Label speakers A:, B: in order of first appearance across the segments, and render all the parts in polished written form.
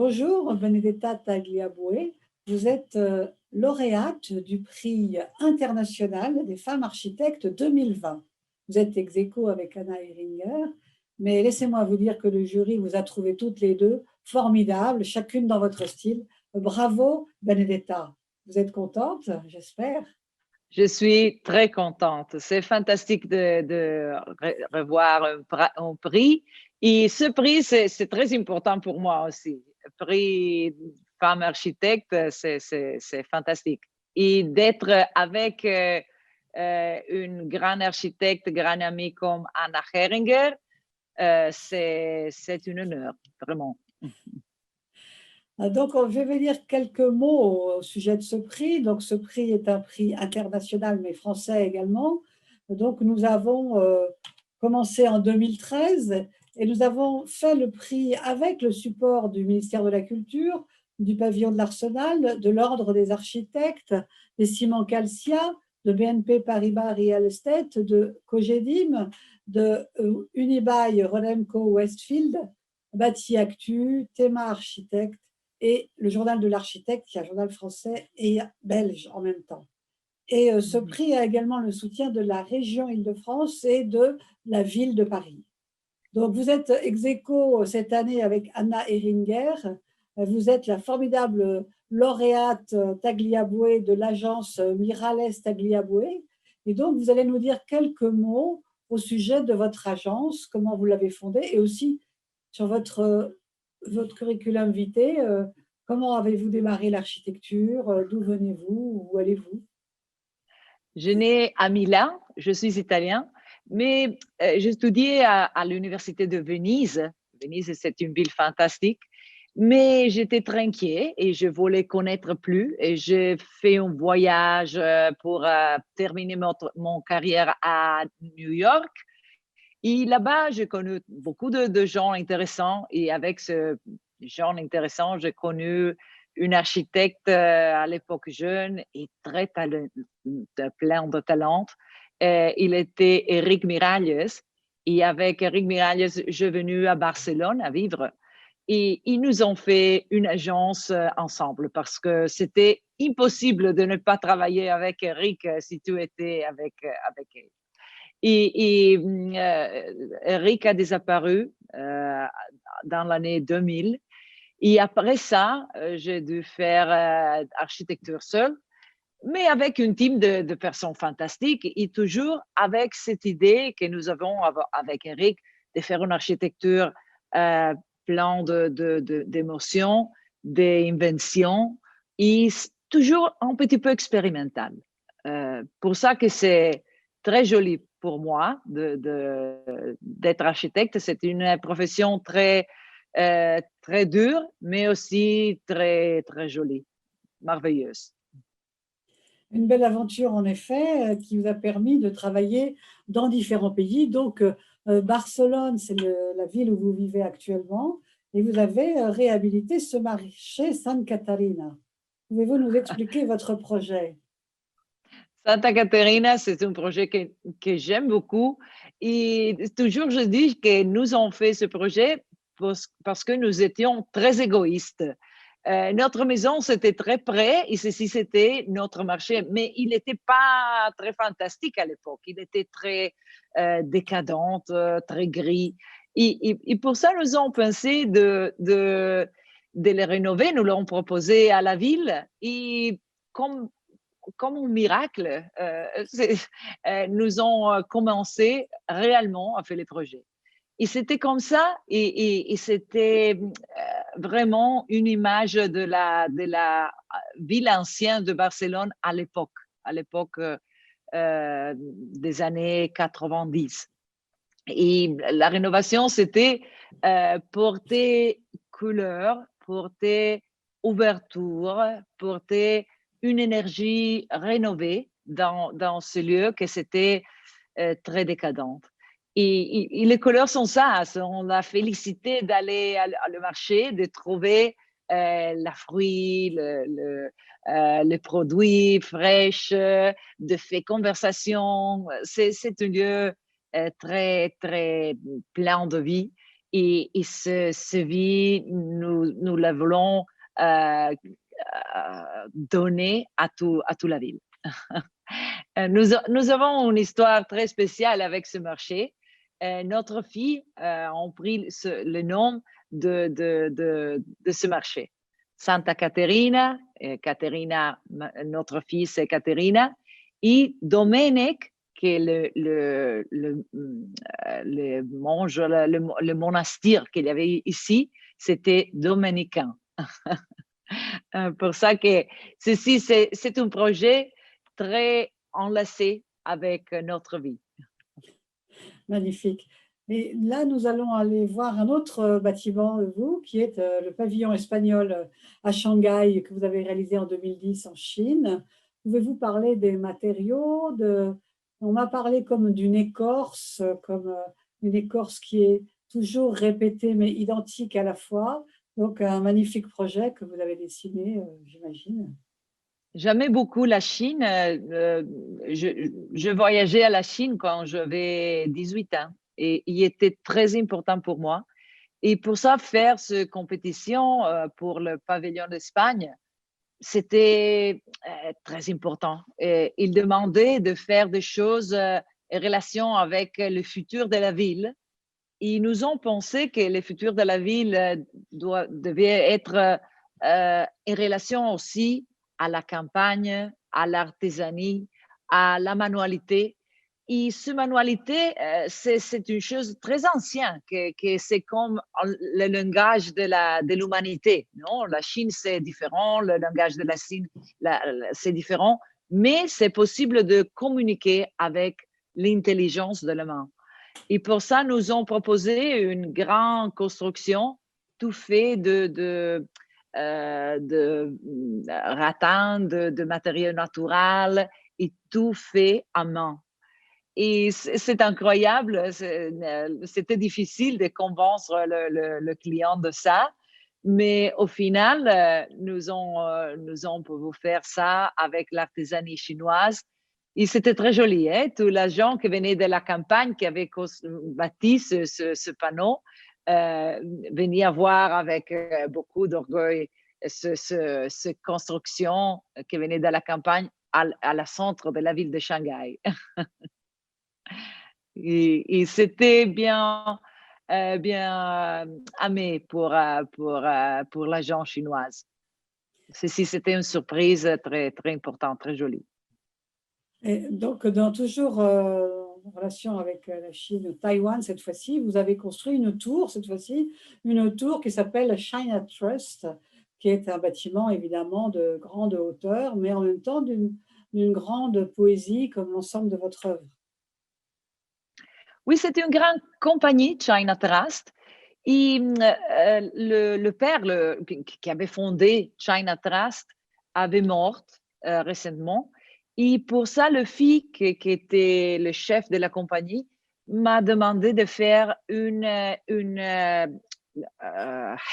A: Bonjour, Benedetta Tagliabue. Vous êtes lauréate du prix international des femmes architectes 2020. Vous êtes ex aequo avec Anna Ehringer, mais laissez-moi vous dire que le jury vous a trouvé toutes les deux formidables, chacune dans votre style. Bravo, Benedetta. Vous êtes contente, j'espère.
B: Je suis très contente. C'est fantastique de revoir un prix. Et ce prix, c'est très important pour moi aussi. Le prix femme architecte, c'est fantastique. Et d'être avec une grande architecte, grande amie comme Anna Heringer, c'est un honneur, vraiment.
A: Donc, je vais dire quelques mots au sujet de ce prix. Donc, ce prix est un prix international, mais français également. Donc, nous avons commencé en 2013 et nous avons fait le prix avec le support du ministère de la Culture, du pavillon de l'Arsenal, de l'Ordre des architectes, des Ciments Calcia, de BNP Paribas Real Estate, de Cogedim, de Unibail Rodamco Westfield, Bâti Actu, Théma Architecte, et le journal de l'architecte, qui est un journal français et belge en même temps. Et ce prix a également le soutien de la région Île-de-France et de la ville de Paris. Donc, vous êtes ex aequo cette année avec Anna Ehringer. Vous êtes la formidable lauréate Tagliabue de l'agence Mirales Tagliabue. Et donc, vous allez nous dire quelques mots au sujet de votre agence, comment vous l'avez fondée, et aussi sur votre curriculum vitae. Comment avez-vous démarré l'architecture? D'où venez-vous? Où allez-vous?
B: Je nais à Milan, je suis italien, mais j'ai étudié à l'université de Venise. Venise, c'est une ville fantastique, mais j'étais très inquiet et je voulais connaître plus. Et j'ai fait un voyage pour terminer mon carrière à New York. Et là-bas, j'ai connu beaucoup de gens intéressants. Et avec ce gens intéressants, j'ai connu une architecte à l'époque jeune et plein de talent. Il était Eric Miralles. Et avec Eric Miralles, je suis venue à Barcelone à vivre. Et ils nous ont fait une agence ensemble parce que c'était impossible de ne pas travailler avec Eric si tu étais avec elle. Eric a disparu dans l'année 2000. Et après ça, j'ai dû faire architecture seule, mais avec une team de personnes fantastiques et toujours avec cette idée que nous avons avec Eric de faire une architecture plein d'émotions, d'inventions et toujours un petit peu expérimental. Pour ça que c'est très joli pour moi d'être architecte. C'est une profession très dure, mais aussi très, très jolie, merveilleuse.
A: Une belle aventure, en effet, qui vous a permis de travailler dans différents pays. Donc, Barcelone, c'est la ville où vous vivez actuellement, et vous avez réhabilité ce marché Santa Catarina. Pouvez-vous nous expliquer votre projet?
B: Santa Caterina, c'est un projet que j'aime beaucoup. Et toujours, je dis que nous avons fait ce projet parce que nous étions très égoïstes. Notre maison, c'était très près et ceci, c'était notre marché. Mais il n'était pas très fantastique à l'époque. Il était très décadent, très gris. Et pour ça, nous avons pensé de les rénover. Nous l'avons proposé à la ville. Et comme un miracle, nous avons commencé réellement à faire les projets. Et c'était comme ça, et c'était vraiment une image de la ville ancienne de Barcelone à l'époque des années 90. Et la rénovation, c'était porter couleur, porter ouverture, porter une énergie rénovée dans ce lieu que c'était très décadente. Et les couleurs sont ça, sont la félicité d'aller à le marché, de trouver la fruit, les produits fraîches, de faire conversation. C'est un lieu très, très plein de vie. Et ce vie, nous le voulons donner à toute la ville. Nous avons une histoire très spéciale avec ce marché. Notre fille a pris le nom de ce marché. Santa Caterina, notre fille c'est Caterina, et Domenic, qui est le monastère qu'il y avait ici, c'était dominicain. Pour ça que ceci, c'est un projet très enlacé avec notre vie.
A: Magnifique. Et là, nous allons aller voir un autre bâtiment de vous, qui est le pavillon espagnol à Shanghai, que vous avez réalisé en 2010 en Chine. Pouvez-vous parler des matériaux On m'a parlé comme d'une écorce, comme une écorce qui est toujours répétée, mais identique à la fois. Donc, un magnifique projet que vous avez dessiné, j'imagine.
B: J'aimais beaucoup la Chine. Je voyageais à la Chine quand j'avais 18 ans et il était très important pour moi. Et pour ça, faire cette compétition pour le pavillon d'Espagne, c'était très important. Et il demandait de faire des choses en relation avec le futur de la ville. Ils nous ont pensé que le futur de la ville devait être en relation aussi à la campagne, à l'artisanat, à la manualité. Et cette manualité, c'est une chose très ancienne, que c'est comme le langage de l'humanité. Non, la Chine, c'est différent, le langage de la Chine, c'est différent, mais c'est possible de communiquer avec l'intelligence de la main. Et pour ça, nous ont proposé une grande construction, tout fait de ratans, de matériaux naturels et tout fait à main. Et c'est incroyable, c'était difficile de convaincre le client de ça, mais au final, nous ont pu faire ça avec l'artisanat chinoise. Et c'était très joli, hein? Tous les gens qui venaient de la campagne, qui avaient bâti ce panneau, venaient voir avec beaucoup d'orgueil cette construction qui venait de la campagne à la centre de la ville de Shanghai. Et c'était bien, aimé pour l'agent chinoise. Ceci, c'était une surprise très, très importante, très jolie.
A: Et donc, toujours en relation avec la Chine, ou Taïwan cette fois-ci, vous avez construit une tour, cette fois-ci, une tour qui s'appelle China Trust, qui est un bâtiment évidemment de grande hauteur, mais en même temps d'une grande poésie comme l'ensemble de votre œuvre.
B: Oui, c'est une grande compagnie, China Trust. Et le père qui avait fondé China Trust avait mort récemment. Et pour ça, le fils qui était le chef de la compagnie m'a demandé de faire une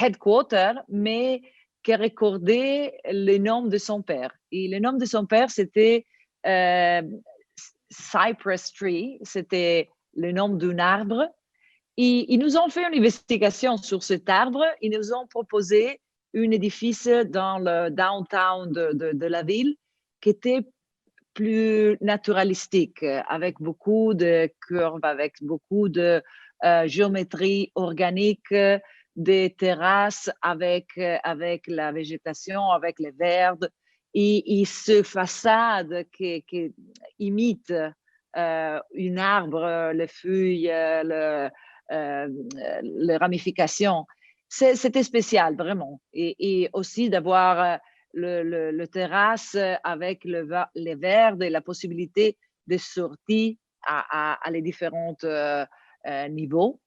B: headquarter, mais qui recordait le nom de son père. Et le nom de son père, c'était Cypress Tree, c'était le nom d'un arbre. Et ils nous ont fait une investigation sur cet arbre. Ils nous ont proposé un édifice dans le downtown de la ville qui était plus naturalistique, avec beaucoup de curves, avec beaucoup de géométrie organique, des terrasses avec la végétation, avec les verdes, et ce façade qui imite un arbre, les feuilles, les ramifications. C'était spécial, vraiment. Et aussi d'avoir le terrasse avec les verres et la possibilité de sortir à les différents niveaux.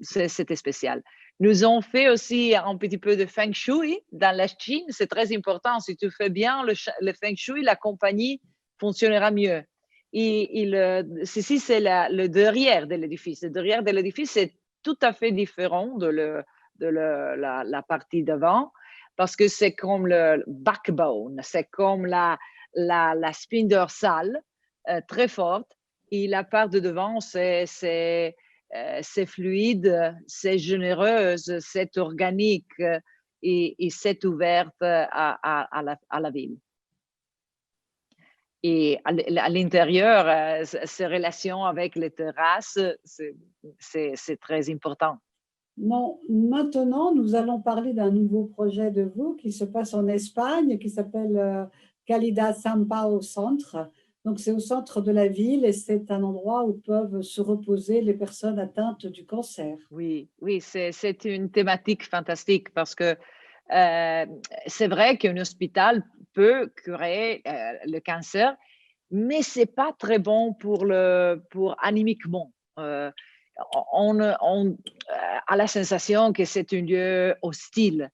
B: C'était spécial. Nous avons fait aussi un petit peu de feng shui dans la Chine. C'est très important. Si tu fais bien le feng shui, la compagnie fonctionnera mieux. Ceci, c'est le derrière de l'édifice. Le derrière de l'édifice, c'est tout à fait différent de la partie d'avant parce que c'est comme le backbone, c'est comme la spine dorsale très forte. Et la part de devant, c'est c'est fluide, c'est généreuse, c'est organique et c'est ouverte à la ville. Et à l'intérieur, ces relations avec les terrasses, c'est très important.
A: Non, maintenant, nous allons parler d'un nouveau projet de vous qui se passe en Espagne, qui s'appelle Calida San Pau Centre. Donc, c'est au centre de la ville et c'est un endroit où peuvent se reposer les personnes atteintes du cancer.
B: Oui, oui, c'est une thématique fantastique parce que euh, c'est vrai qu'un hôpital peut curer le cancer, mais c'est pas très bon pour anémiquement. On a la sensation que c'est un lieu hostile.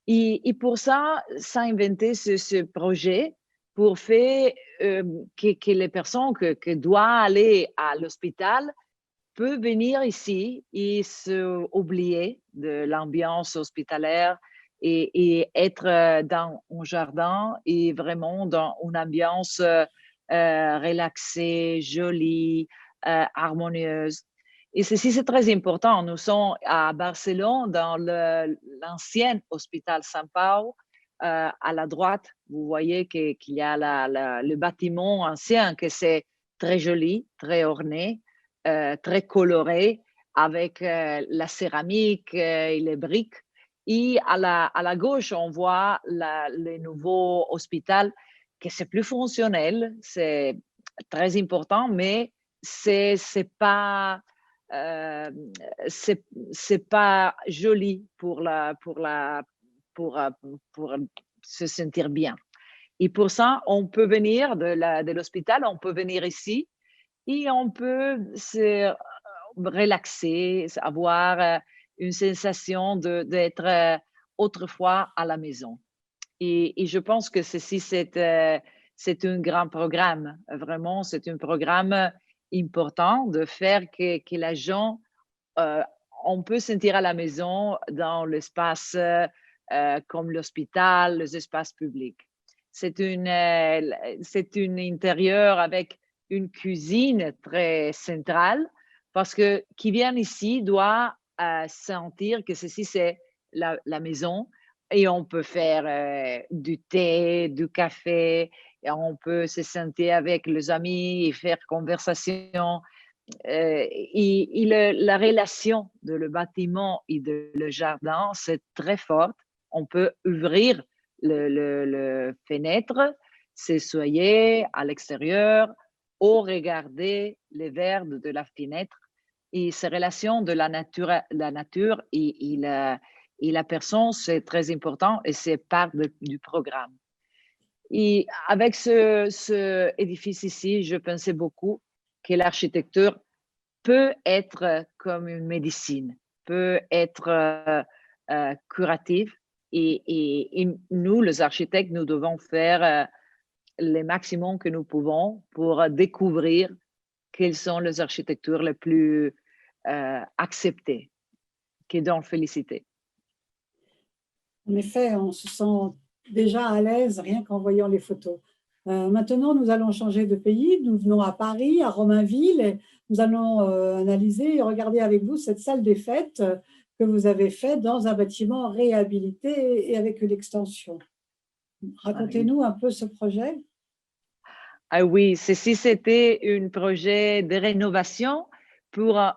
B: Et pour ça, ça a inventé ce projet pour faire que les personnes qui doivent aller à l'hôpital peuvent venir ici et se oublier de l'ambiance hospitalière et être dans un jardin et vraiment dans une ambiance relaxée, jolie, harmonieuse. Et ceci, c'est très important. Nous sommes à Barcelone, dans l'ancien hôpital San Pau. À la droite, vous voyez qu'il y a le bâtiment ancien, que c'est très joli, très orné, très coloré, avec la céramique et les briques. Et à la gauche, on voit le nouveau hôpital, que c'est plus fonctionnel, c'est très important, mais c'est pas euh, c'est pas joli pour, euh, pour se sentir bien. Et pour ça, on peut venir de l'hôpital, on peut venir ici et on peut se relaxer, avoir une sensation d'être autrefois à la maison. Et je pense que ceci, c'est un grand programme. Vraiment, c'est un programme important de faire que la gens, euh, on peut sentir à la maison dans l'espace comme l'hôpital, les espaces publics. C'est une intérieur avec une cuisine très centrale parce que qui vient ici doit sentir que ceci, c'est la maison et on peut faire du thé, du café, et on peut se sentir avec les amis et faire conversation. La relation de le bâtiment et de le jardin, c'est très forte. On peut ouvrir le fenêtre, s'asseoir à l'extérieur ou regarder les verres de la fenêtre. Et ces relations de la nature et la personne, c'est très important et c'est part du programme. Et avec ce édifice ici, je pensais beaucoup que l'architecture peut être comme une médecine, peut être curative. Et nous, les architectes, nous devons faire le maximum que nous pouvons pour découvrir quelles sont les architectures les plus acceptées, qui donnent félicité.
A: En effet, on se sent déjà à l'aise rien qu'en voyant les photos. Maintenant, nous allons changer de pays. Nous venons à Paris, à Romainville. Et nous allons analyser et regarder avec vous cette salle des fêtes que vous avez faite dans un bâtiment réhabilité et avec une extension. Racontez-nous un peu ce projet.
B: Ah oui, ceci, c'était un projet de rénovation pour un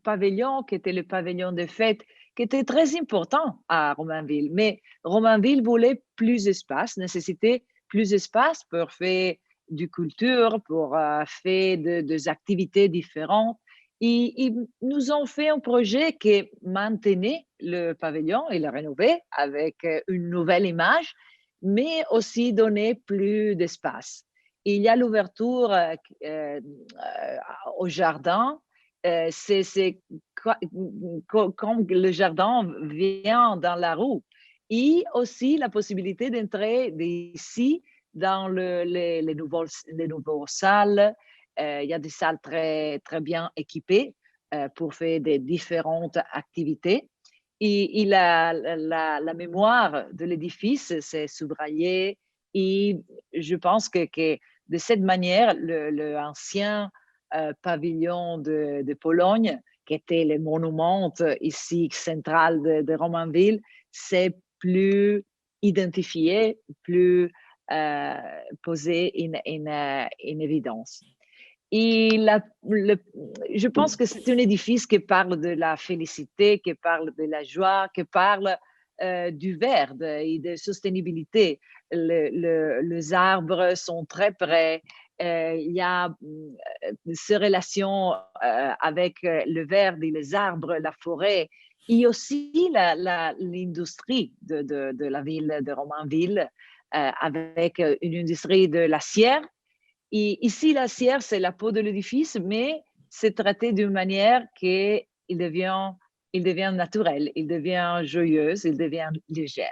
B: pavillon qui était le pavillon de fête, qui était très important à Romainville. Mais Romainville voulait plus d'espace, nécessitait plus d'espace pour faire du culture, pour faire des activités différentes. Et nous ont fait un projet qui maintenait le pavillon et le rénovait avec une nouvelle image, mais aussi donnait plus d'espace. Il y a l'ouverture au jardin. C'est quand le jardin vient dans la rue. Et aussi la possibilité d'entrer d'ici dans les nouvelles salles. Il y a des salles très, très bien équipées pour faire des différentes activités. Et la mémoire de l'édifice, c'est subrayé. Et je pense que de cette manière, l'ancien pavillon de Pologne, qui était le monument ici central de Romainville, c'est plus identifié, plus posé en évidence. Et je pense que c'est un édifice qui parle de la félicité, qui parle de la joie, qui parle du vert et de soutenabilité. Les arbres sont très près. Il y a ces relations avec le vert et les arbres, la forêt, et aussi l'industrie de la ville de Romainville, avec une industrie de l'acier. Et ici, l'acier, c'est la peau de l'édifice, mais c'est traité d'une manière qu'il devient naturel, il devient joyeux, il devient léger.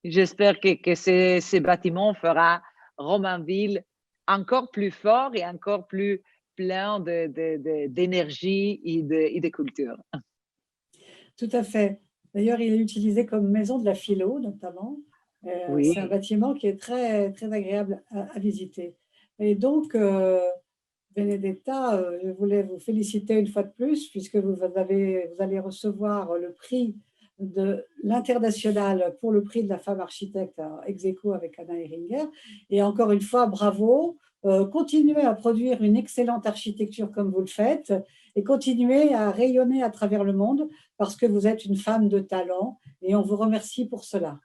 B: J'espère que ce bâtiment fera Romainville encore plus fort et encore plus plein d'énergie et de culture.
A: Tout à fait. D'ailleurs, il est utilisé comme maison de la philo, notamment.
B: Oui.
A: C'est un bâtiment qui est très, très agréable à visiter. Et donc, Benedetta, je voulais vous féliciter une fois de plus, puisque vous allez recevoir le prix de l'international pour le prix de la femme architecte ex aequo avec Anna Heringer. Et encore une fois, bravo. Continuez à produire une excellente architecture comme vous le faites et continuez à rayonner à travers le monde parce que vous êtes une femme de talent et on vous remercie pour cela.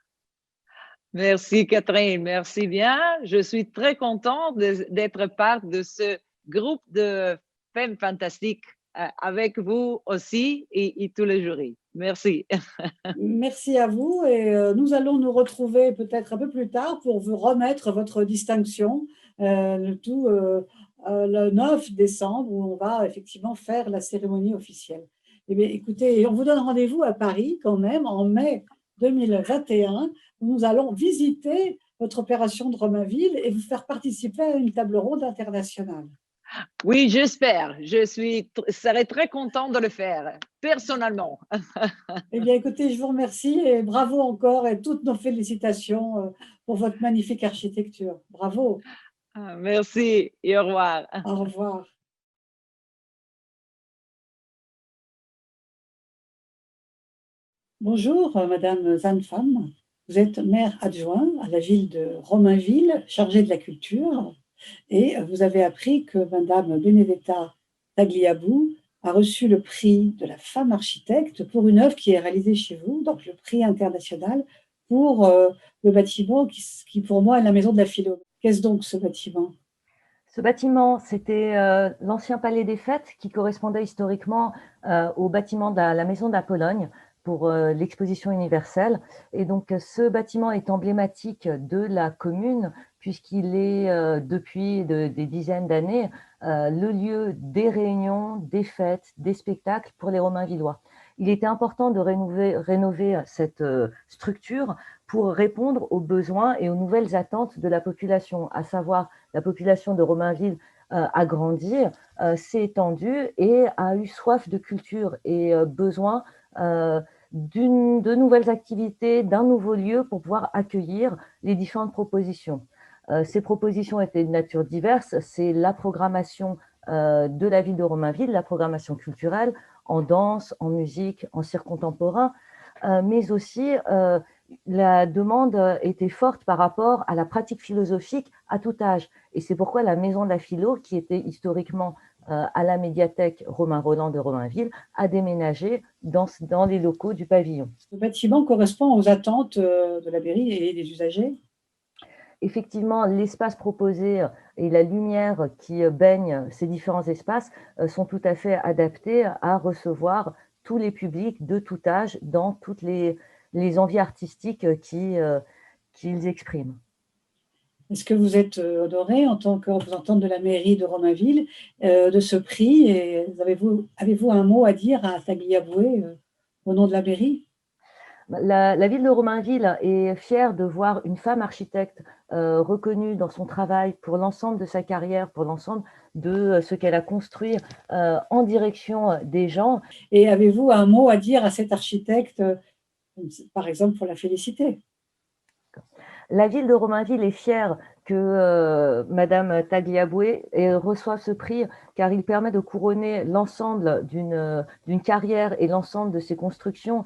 B: Merci Catherine, merci bien. Je suis très contente d'être part de ce groupe de femmes fantastiques avec vous aussi et tous les jurys. Merci.
A: Merci à vous et nous allons nous retrouver peut-être un peu plus tard pour vous remettre votre distinction, le 9 décembre où on va effectivement faire la cérémonie officielle. Eh bien, écoutez, on vous donne rendez-vous à Paris quand même en mai 2021 où nous allons visiter votre opération de Romainville et vous faire participer à une table ronde internationale.
B: Oui, j'espère. Serai très contente de le faire, personnellement.
A: Eh bien, écoutez, je vous remercie et bravo encore et toutes nos félicitations pour votre magnifique architecture. Bravo.
B: Merci et au revoir.
A: Au revoir. Bonjour, Madame Zanfam. Vous êtes maire adjoint à la ville de Romainville, chargée de la culture, et vous avez appris que Madame Benedetta Tagliabue a reçu le prix de la femme architecte pour une œuvre qui est réalisée chez vous, donc le prix international pour le bâtiment qui pour moi est la maison de la philo. Qu'est-ce donc ce bâtiment?
C: Ce bâtiment, c'était l'ancien palais des fêtes qui correspondait historiquement au bâtiment de la maison de la Pologne pour l'exposition universelle. Et donc, ce bâtiment est emblématique de la commune puisqu'il est, depuis des dizaines d'années, le lieu des réunions, des fêtes, des spectacles pour les Romainvillois. Il était important de rénover cette structure pour répondre aux besoins et aux nouvelles attentes de la population, à savoir la population de Romainville a grandi, s'est étendue et a eu soif de culture et besoin de nouvelles activités, d'un nouveau lieu pour pouvoir accueillir les différentes propositions. Ces propositions étaient de nature diverse, c'est la programmation de la ville de Romainville, la programmation culturelle en danse, en musique, en cirque contemporain, mais aussi la demande était forte par rapport à la pratique philosophique à tout âge. Et c'est pourquoi la Maison de la Philo, qui était historiquement à la médiathèque Romain Rolland de Romainville, a déménagé dans les locaux du pavillon.
A: Ce bâtiment correspond aux attentes de la mairie et des usagers?
C: Effectivement, l'espace proposé et la lumière qui baigne ces différents espaces sont tout à fait adaptés à recevoir tous les publics de tout âge dans toutes les envies artistiques qu'ils expriment.
A: Est-ce que vous êtes honorée en tant que représentante de la mairie de Romainville de ce prix et avez-vous un mot à dire à Tagliabue au nom de la mairie?
C: La ville de Romainville est fière de voir une femme architecte reconnue dans son travail pour l'ensemble de sa carrière, pour l'ensemble de ce qu'elle a construit en direction des gens.
A: Et avez-vous un mot à dire à cet architecte, par exemple, pour la féliciter?
C: La ville de Romainville est fière que Madame Tagliabue reçoive ce prix car il permet de couronner l'ensemble d'une carrière et l'ensemble de ses constructions,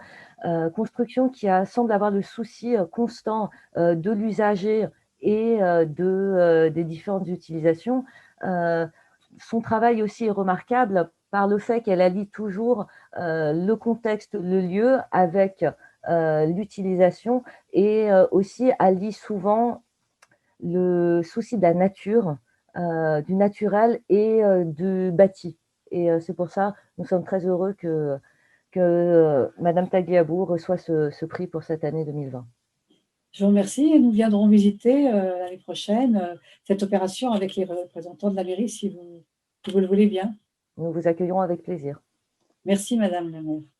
C: constructions qui semblent avoir le souci constant de l'usager et des différentes utilisations. Son travail aussi est remarquable par le fait qu'elle allie toujours le contexte, le lieu avec l'utilisation et aussi allie souvent le souci de la nature, du naturel et du bâti. Et c'est pour ça, nous sommes très heureux que Madame Tagliabue reçoit ce prix pour cette année 2020.
A: Je vous remercie et nous viendrons visiter l'année prochaine cette opération avec les représentants de la mairie si vous le voulez bien.
C: Nous vous accueillerons avec plaisir.
A: Merci Madame la maire.